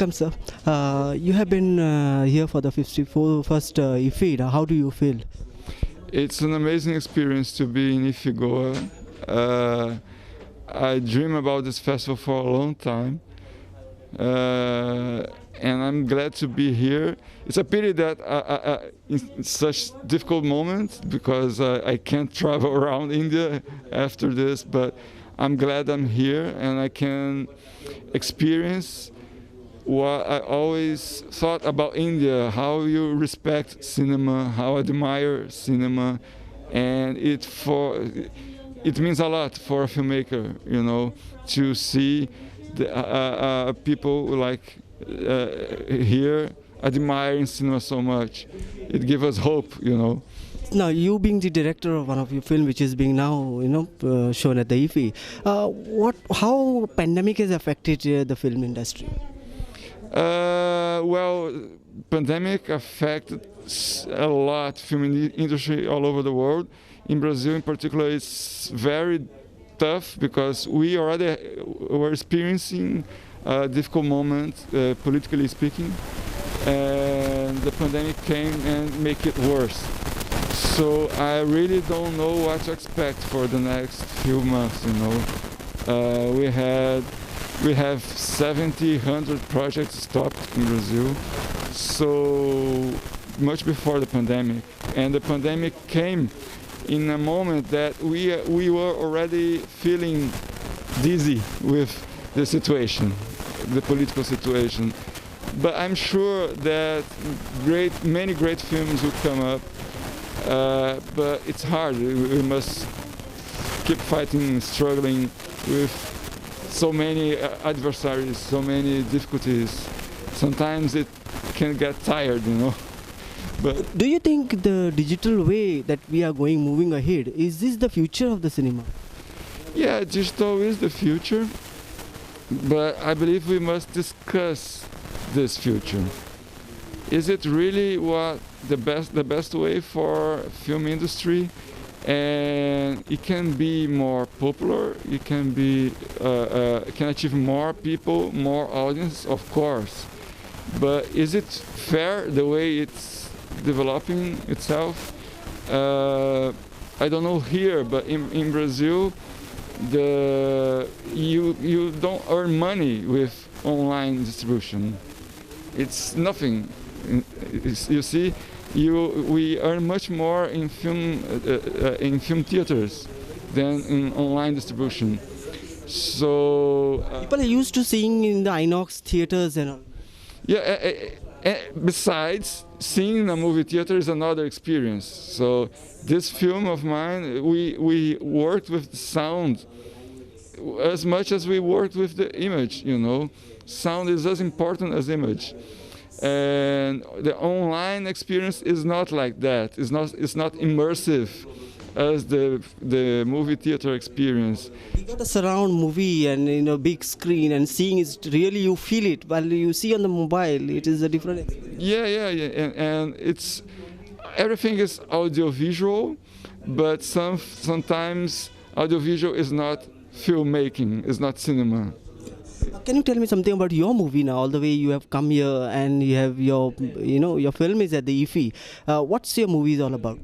welcome, sir. You have been here for the 51st IFFI. How do you feel? It's an amazing experience to be in IFFI Goa. I dream about this festival for a long time, and I'm glad to be here. It's a pity that in such difficult moments, because I can't travel around India after this, but I'm glad I'm here and I can experience what I always thought about India, how you respect cinema, how I admire cinema, and it means a lot for a filmmaker, you know, to see the, people like here admiring cinema so much. It gives us hope, you know. Now, you being the director of one of your film, which is being now, shown at the IFFI, how pandemic has affected the film industry? Well, pandemic affected a lot film industry all over the world. In Brazil, in particular, it's very tough because we already were experiencing a difficult moment, politically speaking, and the pandemic came and make it worse. So I really don't know what to expect for the next few months. You know, we have 100 projects stopped in Brazil, so much before the pandemic, and the pandemic came in a moment that we were already feeling dizzy with the situation, the political situation. But I'm sure that many great films will come up. But it's hard. We must keep fighting, struggling with so many adversaries, so many difficulties. Sometimes it can get tired, you know. But do you think the digital way that we are moving ahead, is this the future of the cinema? Yeah, digital is the future, but I believe we must discuss this future. Is it really the best way for film industry? And it can be more popular. It can be can achieve more people, more audience, of course. But is it fair the way it's developing itself? I don't know here, but in Brazil, you don't earn money with online distribution. It's nothing. You see, we earn much more in film theaters than in online distribution. So people are used to seeing in the INOX theaters and all. Yeah. Besides, seeing in a movie theater is another experience. So this film of mine, we worked with the sound as much as we worked with the image. You know, sound is as important as image. And the online experience is not like that. It's not immersive as the movie theater experience. You got a surround movie and big screen and seeing is really you feel it. While you see on the mobile, it is a different experience. Yeah. And it's everything is audiovisual, but sometimes audiovisual is not filmmaking, is not cinema. Can you tell me something about your movie now? All the way you have come here and you have your film is at the IFFI. What's your movie all about?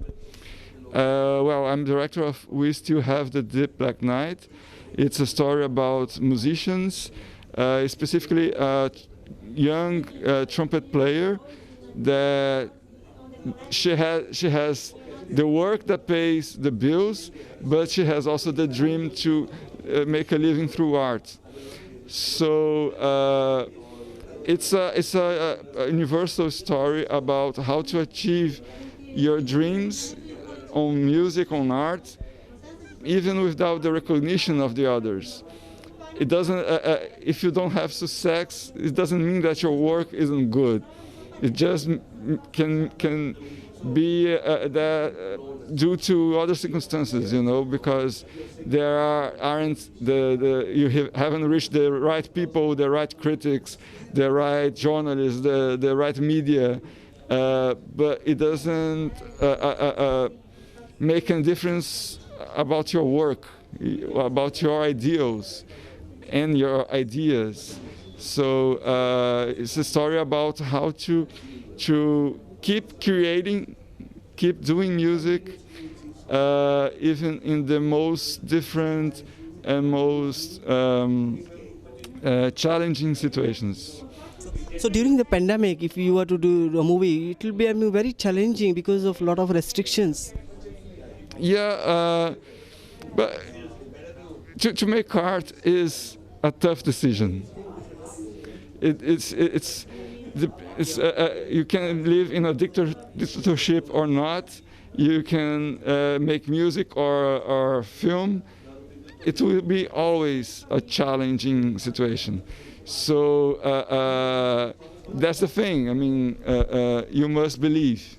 Well, I'm director of We Still Have the Deep Black Night. It's a story about musicians, specifically a young trumpet player that she has the work that pays the bills, but she has also the dream to make a living through art. So it's a universal story about how to achieve your dreams on music, on art, even without the recognition of the others. It doesn't. If you don't have success, it doesn't mean that your work isn't good. It just can be due to other circumstances, you know, because there you haven't reached the right people, the right critics, the right journalists, the right media, but it doesn't make a difference about your work, about your ideals and your ideas. So it's a story about how to keep creating, keep doing music, even in the most different and most challenging situations. So during the pandemic, if you were to do a movie, it will be, I mean, very challenging because of a lot of restrictions. Yeah, but to make art is a tough decision. You can live in a dictatorship or not. You can make music or film. It will be always a challenging situation. So that's the thing. I mean, you must believe.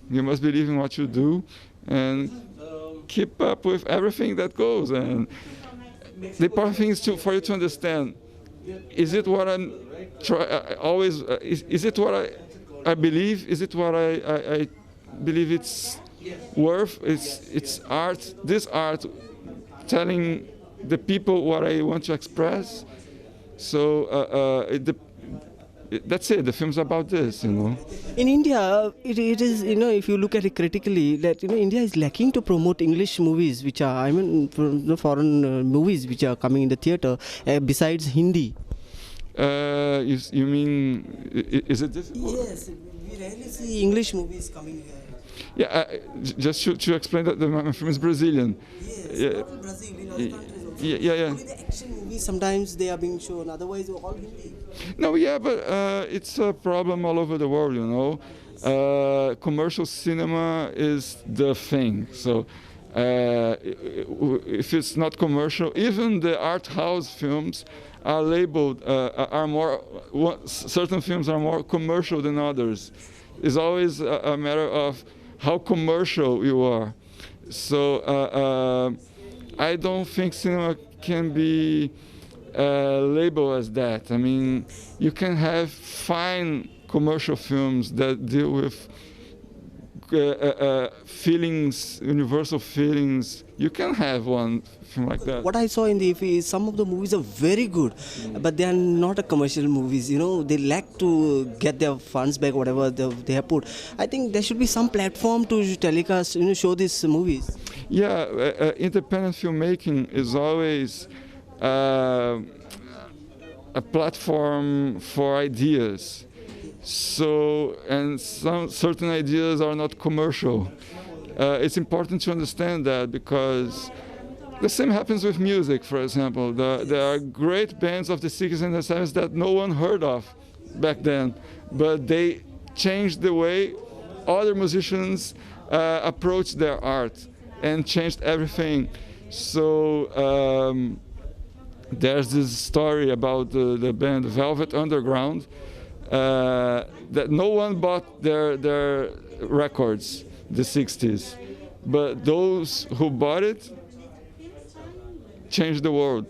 You must believe in what you do, and keep up with everything that goes. And the important thing is for you to understand: is it what I'm always? Is it what I believe? Is it what I believe it's worth? It's art. This art telling the people what I want to express. So that's it. The film's about this, you know. In India, it is, you know, if you look at it critically, that, you know, India is lacking to promote English movies, which are, I mean, the foreign movies which are coming in the theatre, besides Hindi. You mean, is it difficult? Yes, we rarely see English movies coming here. Yeah, just to explain that my film is Brazilian. Yes, Yeah. not in Brazil, in other countries also. Yeah. Only the action movies sometimes they are being shown, otherwise all Hindi. No, yeah, but it's a problem all over the world, you know. Commercial cinema is the thing. So if it's not commercial, even the art house films are labeled, are more, certain films are more commercial than others. It's always a matter of how commercial you are. So I don't think cinema can be labeled as that. I mean, you can have fine commercial films that deal with feelings, universal feelings. You can have one film like that. What I saw in the IFFI is some of the movies are very good, but they are not a commercial movies. You know, they lack to get their funds back, whatever they have put. I think there should be some platform to telecast, you know, show these movies. Yeah, independent filmmaking is always a platform for ideas. So, and some certain ideas are not commercial. It's important to understand that, because the same happens with music, for example. There are great bands of the 60s and the 70s that no one heard of back then, but they changed the way other musicians approach their art and changed everything. So there's this story about the band Velvet Underground, that no one bought their records, the 60s, but those who bought it changed the world.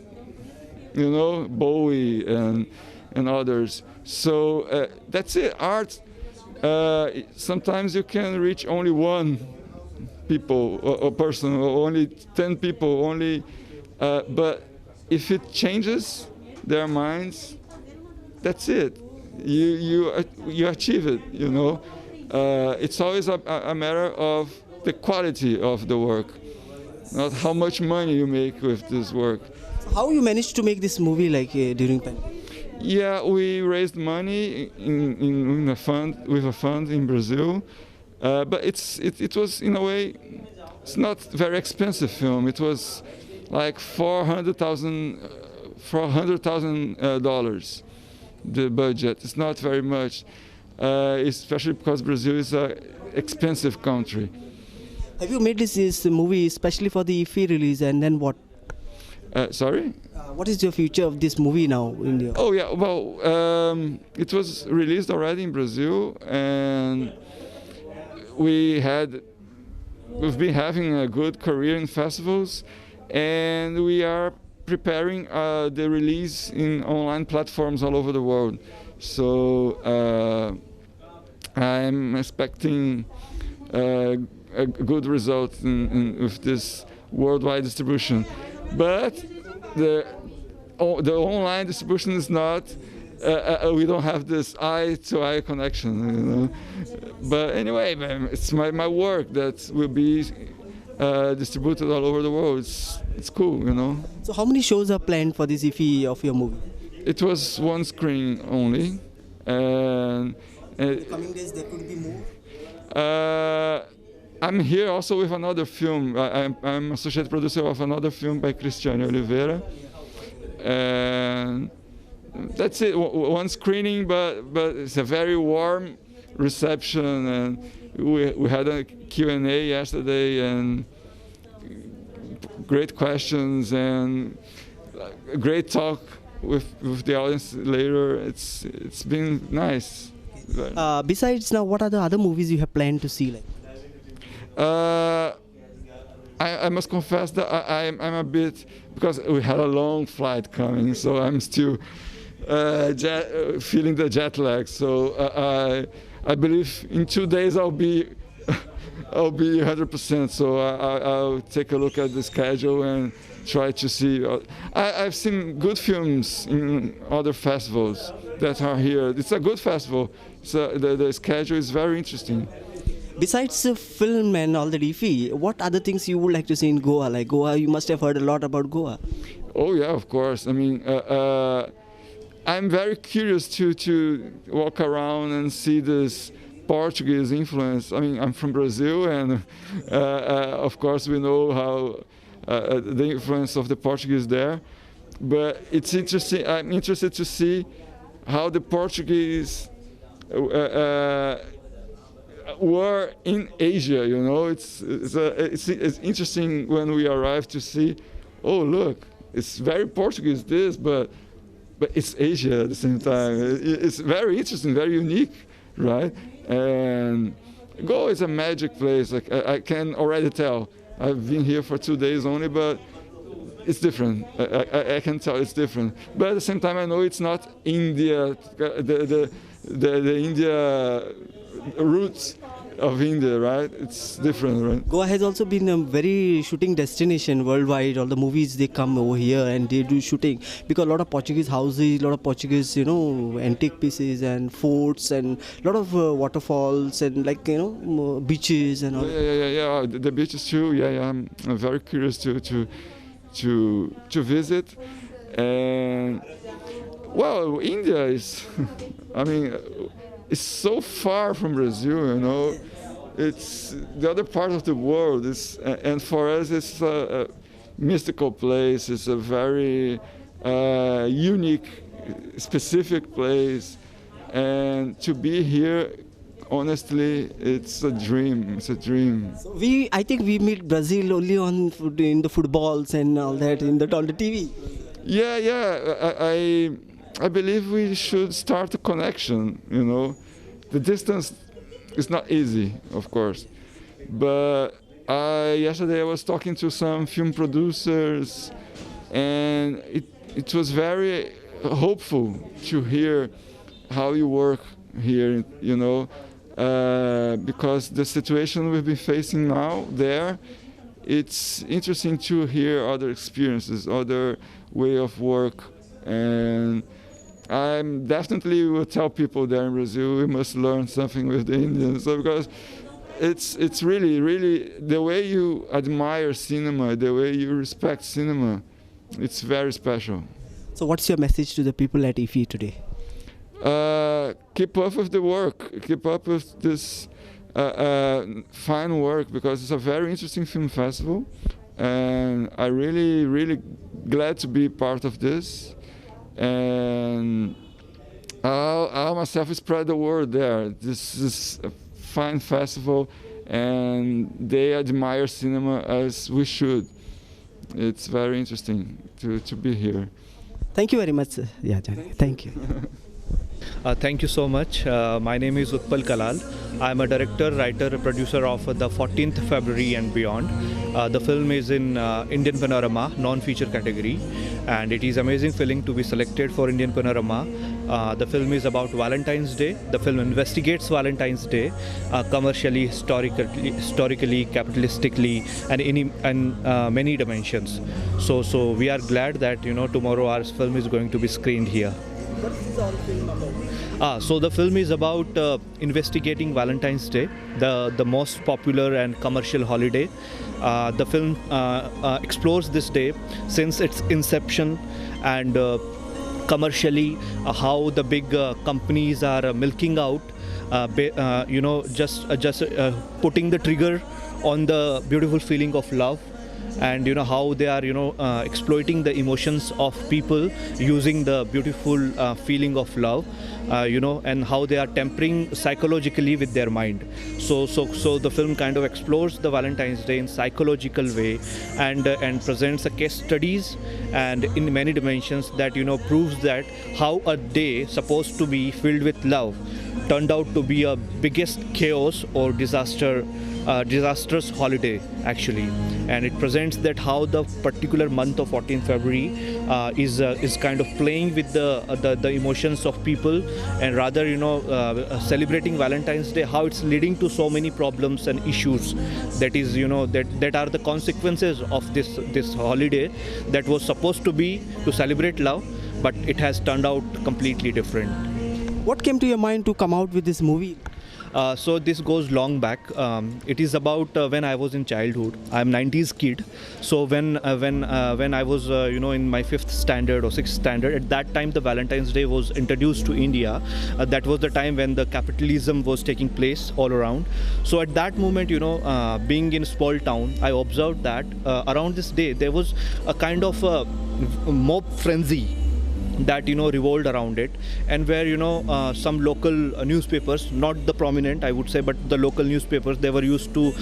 You know, Bowie and others. So that's it. Art. Sometimes you can reach only one people or person, or only 10 people, only. But if it changes their minds, that's it. You achieve it. You know, it's always a matter of the quality of the work, not how much money you make with this work. How you managed to make this movie like during pandemic? Yeah, we raised money in a fund, with a fund in Brazil, but it was, in a way, it's not very expensive film. It was like $400,000, the budget. It's not very much, especially because Brazil is an expensive country. Have you made this movie especially for the IFFI release, and then what? Sorry? What is your future of this movie now in India? Oh yeah, well, it was released already in Brazil, and we've been having a good career in festivals, and we are preparing the release in online platforms all over the world. So I'm expecting a good result with this worldwide distribution. But the online distribution is not we don't have this eye-to-eye connection, you know. But anyway, man, it's my work that will be distributed all over the world. It's cool, you know. So how many shows are planned for this IFFI of your movie? It was one screen only, and Coming days there could be more. I'm here also with another film. I'm associate producer of another film by Cristiane Oliveira, and that's it. One screening, but it's a very warm reception, and we had a Q&A yesterday, and great questions and a great talk with the audience later. It's been nice. Besides now, what are the other movies you have planned to see? Like? I must confess that I'm a bit, because we had a long flight coming, so I'm still feeling the jet lag. So I believe in 2 days I'll be 100%. So I'll take a look at the schedule and try to see. I've seen good films in other festivals that are here. It's a good festival. So the schedule is very interesting. Besides film and all the IFFI, what other things you would like to see in Goa? Like Goa, you must have heard a lot about Goa. Oh yeah, of course. I mean, I'm very curious to walk around and see this Portuguese influence. I mean, I'm from Brazil, and of course we know how the influence of the Portuguese there. But it's interesting. I'm interested to see how the Portuguese were in Asia. You know, it's interesting when we arrive to see, oh look, it's very Portuguese this, but it's Asia at the same time. It's very interesting, very unique, right? And Goa is a magic place. Like I can already tell. I've been here for 2 days only, but it's different. I can tell it's different. But at the same time, I know it's not India, the India roots of India, right? It's different, right? Goa has also been a very shooting destination worldwide. All the movies, they come over here and they do shooting, because a lot of Portuguese houses, a lot of Portuguese, you know, antique pieces and forts, and a lot of waterfalls and, like, you know, beaches and all. Yeah. The beaches too. Yeah. I'm very curious to visit. And well, India is, I mean, it's so far from Brazil, you know. It's the other part of the world. And for us, it's a mystical place. It's a very unique, specific place. And to be here, honestly, it's a dream. It's a dream. So I think we meet Brazil only in the footballs and all that on the TV. Yeah. I believe we should start a connection, you know. The distance is not easy, of course. But yesterday I was talking to some film producers, and it was very hopeful to hear how you work here, you know, because the situation we've been facing now there, it's interesting to hear other experiences, other way of work. And I definitely will tell people there in Brazil, we must learn something with the Indians. So because it's really the way you admire cinema, the way you respect cinema, it's very special. So what's your message to the people at IFFI today? Keep up with the work. Keep up with this fine work, because it's a very interesting film festival, and I'm really glad to be part of this. And I'll myself spread the word there. This is a fine festival, and they admire cinema as we should. It's very interesting to be here. Thank you very much. Yeah, Johnny. Thank you. Thank you so much. My name is Utpal Kalal. I'm a director, writer, producer of the 14th February and Beyond. The film is in Indian Panorama, non-feature category, and it is amazing feeling to be selected for Indian Panorama. The film is about Valentine's Day. The film investigates Valentine's Day commercially, historically, capitalistically, and in many dimensions. So we are glad that tomorrow our film is going to be screened here. What is all film about? So the film is about investigating Valentine's Day, the most popular and commercial holiday. The film explores this day since its inception and commercially how the big companies are milking out, just putting the trigger on the beautiful feeling of love, and how they are exploiting the emotions of people using the beautiful feeling of love, and how they are tempering psychologically with their mind. So the film kind of explores the Valentine's Day in psychological way, and presents a case studies and in many dimensions that proves that how a day supposed to be filled with love turned out to be a biggest chaos or disastrous holiday actually. And it presents that how the particular month of 14th February is kind of playing with the emotions of people, and rather celebrating Valentine's Day, how it's leading to so many problems and issues that is that are the consequences of this holiday that was supposed to be to celebrate love, but it has turned out completely different. What came to your mind to come out with this movie? So this goes long back. It is about when I was in childhood. I'm 90s kid. So when I was in my 5th standard or 6th standard, at that time the Valentine's Day was introduced to India. That was the time when the capitalism was taking place all around. So at that moment, being in a small town, I observed that around this day there was a kind of mob frenzy that revolved around it, and where some local newspapers, not the prominent I would say, but the local newspapers, they were used to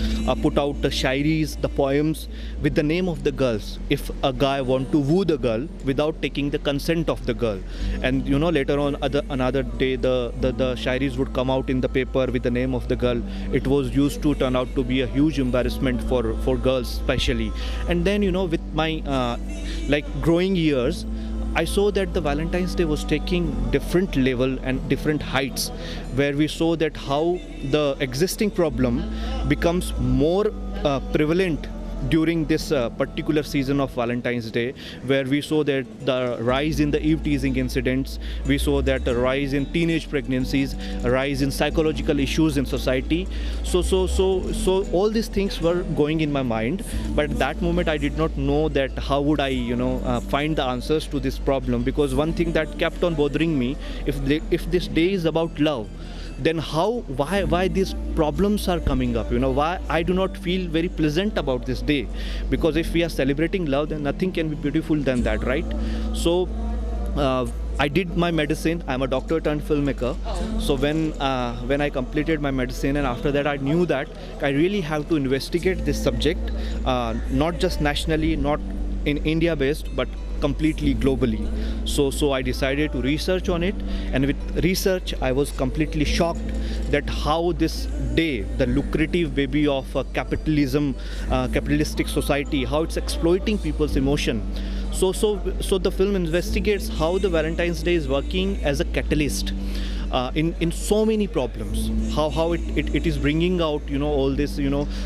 put out the shairis, the poems with the name of the girls, if a guy want to woo the girl without taking the consent of the girl. And later on another day the shairis would come out in the paper with the name of the girl. It was used to turn out to be a huge embarrassment for girls especially. And then with my growing years, I saw that the Valentine's Day was taking different level and different heights, where we saw that how the existing problem becomes more prevalent during this particular season of Valentine's Day, where we saw that the rise in the eve teasing incidents, we saw that a rise in teenage pregnancies, a rise in psychological issues in society. So all these things were going in my mind, but at that moment I did not know that how would I find the answers to this problem, because one thing that kept on bothering me, if this day is about love, then why these problems are coming up, why I do not feel very pleasant about this day, because if we are celebrating love, then nothing can be beautiful than that, right? So I did my medicine. I'm a doctor turned filmmaker. So when I completed my medicine, and after that I knew that I really have to investigate this subject, not just nationally, not in India based, but completely globally. So I decided to research on it, and with research I was completely shocked that how this day, the lucrative baby of capitalistic society, how it's exploiting people's emotion. So the film investigates how the Valentine's Day is working as a catalyst in so many problems, how it is bringing out all these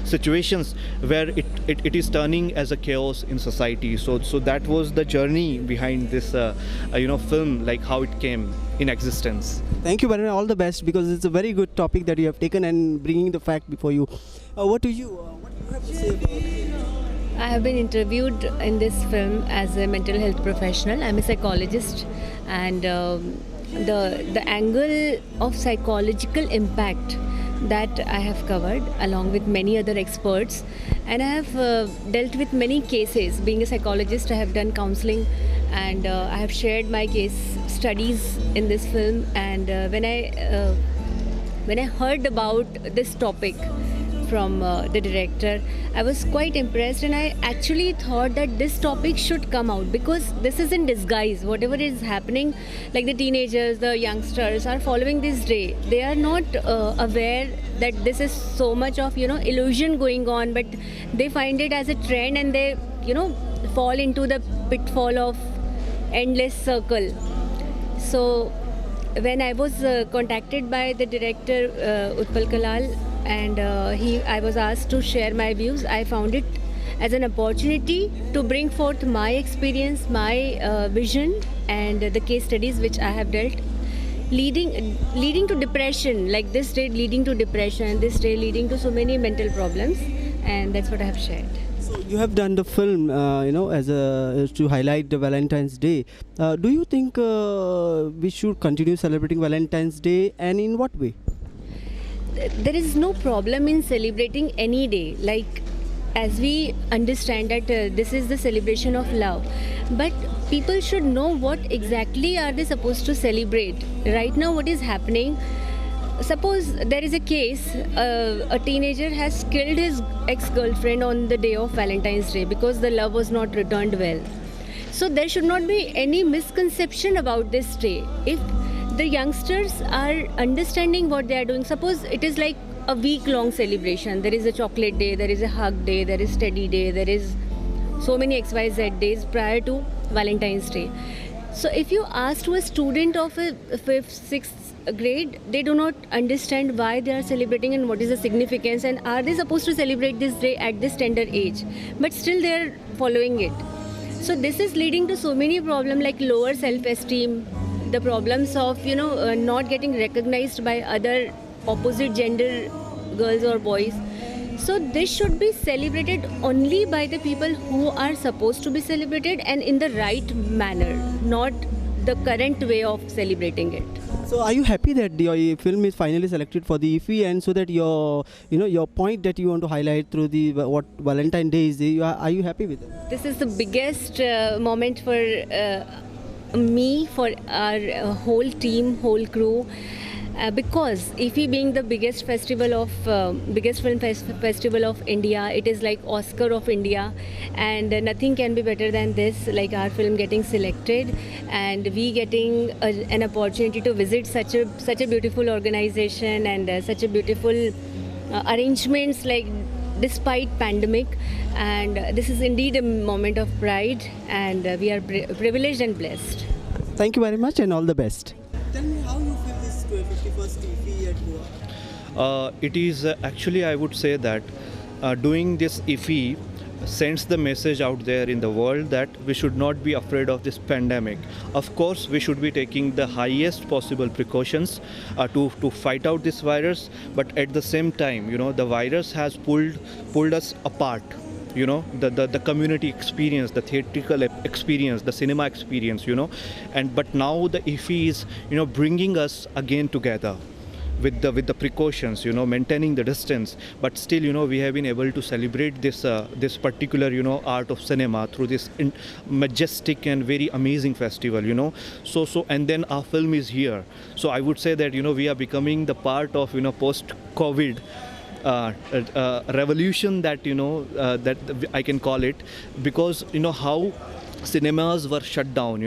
situations where it is turning as a chaos in society. So that was the journey behind this film, like how it came in existence. Thank you, Varun. All the best, because it's a very good topic that you have taken and bringing the fact before you. What do you have to say about it? I have been interviewed in this film as a mental health professional. I'm a psychologist, and the angle of psychological impact that I have covered along with many other experts, and I have dealt with many cases. Being a psychologist, I have done counseling, and I have shared my case studies in this film. And when I heard about this topic from the director, I was quite impressed, and I actually thought that this topic should come out, because this is in disguise. Whatever is happening, like the teenagers, the youngsters are following this day, they are not aware that this is so much of illusion going on, but they find it as a trend, and they fall into the pitfall of endless circle. So when I was contacted by the director Utpal Kalal, and I was asked to share my views, I found it as an opportunity to bring forth my experience, my vision, and the case studies which I have dealt, leading to depression, like this day leading to depression, this day leading to so many mental problems, and that's what I have shared. So you have done the film, as to highlight the Valentine's Day. Do you think we should continue celebrating Valentine's Day, and in what way? There is no problem in celebrating any day, like as we understand that this is the celebration of love, but people should know what exactly are they supposed to celebrate. Right now what is happening, suppose there is a case, a teenager has killed his ex-girlfriend on the day of Valentine's Day because the love was not returned well. So there should not be any misconception about this day. If the youngsters are understanding what they are doing, suppose it is like a week-long celebration. There is a chocolate day, there is a hug day, there is teddy day, there is so many XYZ days prior to Valentine's Day. So if you ask to a student of a 5th, 6th grade, they do not understand why they are celebrating and what is the significance, and are they supposed to celebrate this day at this tender age, but still they are following it. So this is leading to so many problems like lower self-esteem, the problems of not getting recognized by other opposite gender girls or boys. So this should be celebrated only by the people who are supposed to be celebrated, and in the right manner, not the current way of celebrating it. So are you happy that your film is finally selected for the IFFI, and so that your point that you want to highlight through the what Valentine Day is, are you happy with it? This is the biggest moment for me, for our whole team, whole crew, because IFFI being the biggest film festival of India, it is like Oscar of India, and nothing can be better than this, like our film getting selected and we getting an opportunity to visit such a beautiful organization and such a beautiful arrangements, like despite pandemic, and this is indeed a moment of pride, and we are privileged and blessed. Thank you very much and all the best. Tell me how you feel this 51st IFFI at Goa. It is actually, I would say that doing this IFFI sends the message out there in the world that we should not be afraid of this pandemic. Of course, we should be taking the highest possible precautions to fight out this virus, but at the same time, the virus has pulled us apart. The community experience, the theatrical experience, the cinema experience, but now the IFFI is, bringing us again together with the precautions, maintaining the distance, but still, we have been able to celebrate this particular, art of cinema through this majestic and very amazing festival, So and then our film is here. So I would say that, we are becoming the part of, post-COVID revolution that that I can call it, because how cinemas were shut down,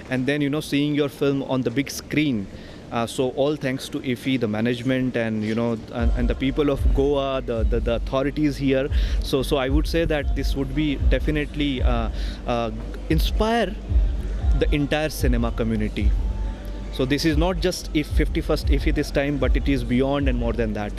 and then seeing your film on the big screen. So all thanks to IFFI, the management, and and the people of Goa, the authorities here. So I would say that this would be definitely inspire the entire cinema community. So this is not just 51st IFFI this time, but it is beyond and more than that.